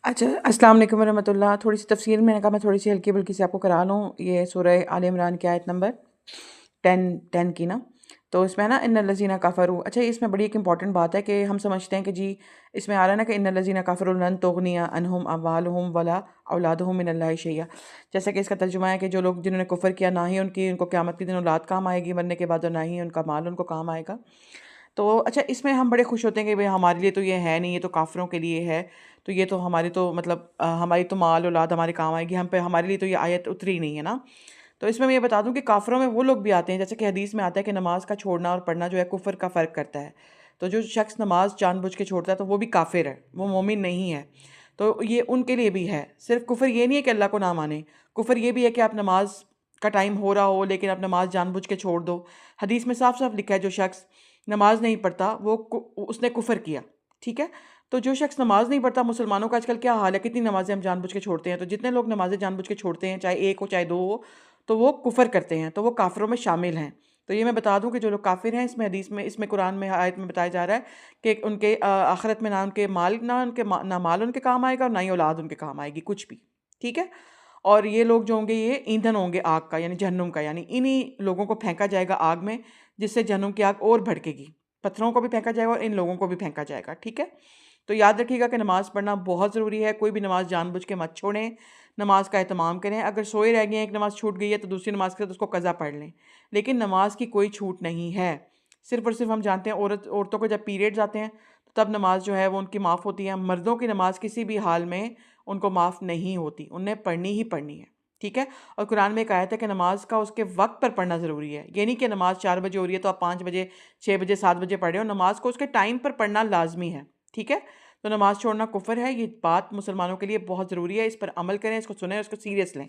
اچھا، السلام علیکم ورحمۃ اللہ۔ تھوڑی سی تفصیل میں نے کہا میں تھوڑی سی ہلکی بلکی سے آپ کو کرا لوں۔ یہ سورہ آل عمران کی آیت نمبر 10 کی نا، تو اس میں نا ان الذین کفروا، اچھا اس میں بڑی ایک امپورٹنٹ بات ہے کہ ہم سمجھتے ہیں کہ جی اس میں آ رہا ہے نا کہ ان الذین کفروا لن تغنی عنہم اموالہم ولا اولادہم من اللہ شیئا، جیسا کہ اس کا ترجمہ ہے کہ جو لوگ جنہوں نے کفر کیا، نہ ہی ان کو قیامت کے دن اولاد کام آئے گی مرنے کے بعد، اور نہ ہی ان کا مال ان کو کام آئے گا۔ تو اچھا اس میں ہم بڑے خوش ہوتے ہیں کہ بھئی ہمارے لیے تو یہ ہے نہیں، یہ تو کافروں کے لیے ہے، تو یہ تو ہماری تو مطلب ہماری تو مال اولاد ہمارے کام آئے گی، ہمارے لیے تو یہ آیت اتری ہی نہیں ہے نا۔ تو اس میں یہ بتا دوں کہ کافروں میں وہ لوگ بھی آتے ہیں، جیسے کہ حدیث میں آتا ہے کہ نماز کا چھوڑنا اور پڑھنا جو ہے کفر کا فرق کرتا ہے۔ تو جو شخص نماز جان بوجھ کے چھوڑتا ہے تو وہ بھی کافر ہے، وہ مومن نہیں ہے۔ تو یہ ان کے لیے بھی ہے، صرف کفر یہ نہیں ہے کہ اللہ کو نہ مانے، کفر یہ بھی ہے کہ آپ نماز کا ٹائم ہو رہا ہو لیکن آپ نماز جان بوجھ کے چھوڑ دو۔ حدیث میں صاف صاف لکھا ہے جو شخص نماز نہیں پڑھتا اس نے کفر کیا، ٹھیک ہے۔ تو جو شخص نماز نہیں پڑھتا، مسلمانوں کا آج کل کیا حال ہے، کتنی نمازیں ہم جان بوجھ کے چھوڑتے ہیں، تو جتنے لوگ نمازیں جان بوجھ کے چھوڑتے ہیں، چاہے ایک ہو چاہے دو ہو، تو وہ کفر کرتے ہیں، تو وہ کافروں میں شامل ہیں۔ تو یہ میں بتا دوں کہ جو لوگ کافر ہیں، اس میں حدیث میں، اس میں قرآن میں آیت میں بتایا جا رہا ہے کہ ان کے آخرت میں نہ ان کے مال نہ مال ان کے کام آئے گا اور نہ ہی اولاد ان کے کام آئے گی، کچھ بھی، ٹھیک ہے۔ اور یہ لوگ جو ہوں گے یہ ایندھن ہوں گے آگ کا، یعنی جہنم کا، یعنی انہی لوگوں کو پھینکا جائے گا آگ میں، جس سے جہنم کی آگ اور بھڑکے گی، پتھروں کو بھی پھینکا جائے گا اور ان لوگوں کو بھی پھینکا جائے گا، ٹھیک ہے۔ تو یاد رکھیے گا کہ نماز پڑھنا بہت ضروری ہے، کوئی بھی نماز جان بوجھ کے مت چھوڑیں، نماز کا اہتمام کریں۔ اگر سوئے رہ گئے ہیں، ایک نماز چھوٹ گئی ہے تو دوسری نماز کے ساتھ اس کو قضا پڑھ لیں، لیکن نماز کی کوئی چھوٹ نہیں ہے۔ صرف اور صرف ہم جانتے ہیں عورتوں کو جب پیریڈز آتے ہیں تو تب نماز جو ہے وہ ان کی معاف ہوتی ہے، مردوں کی نماز کسی بھی حال میں ان کو معاف نہیں ہوتی، انہیں پڑھنی ہی پڑھنی ہے، ٹھیک ہے۔ اور قرآن میں ایک آیت ہے کہ نماز کا اس کے وقت پر پڑھنا ضروری ہے، یہ نہیں کہ نماز 4 بجے ہو رہی ہے تو آپ 5 بجے 6 بجے 7 بجے پڑھ رہے ہو، نماز کو اس کے ٹائم پر پڑھنا لازمی ہے، ٹھیک ہے۔ تو نماز چھوڑنا کفر ہے، یہ بات مسلمانوں کے لیے بہت ضروری ہے، اس پر عمل کریں، اس کو سنیں، اس کو سیریس لیں۔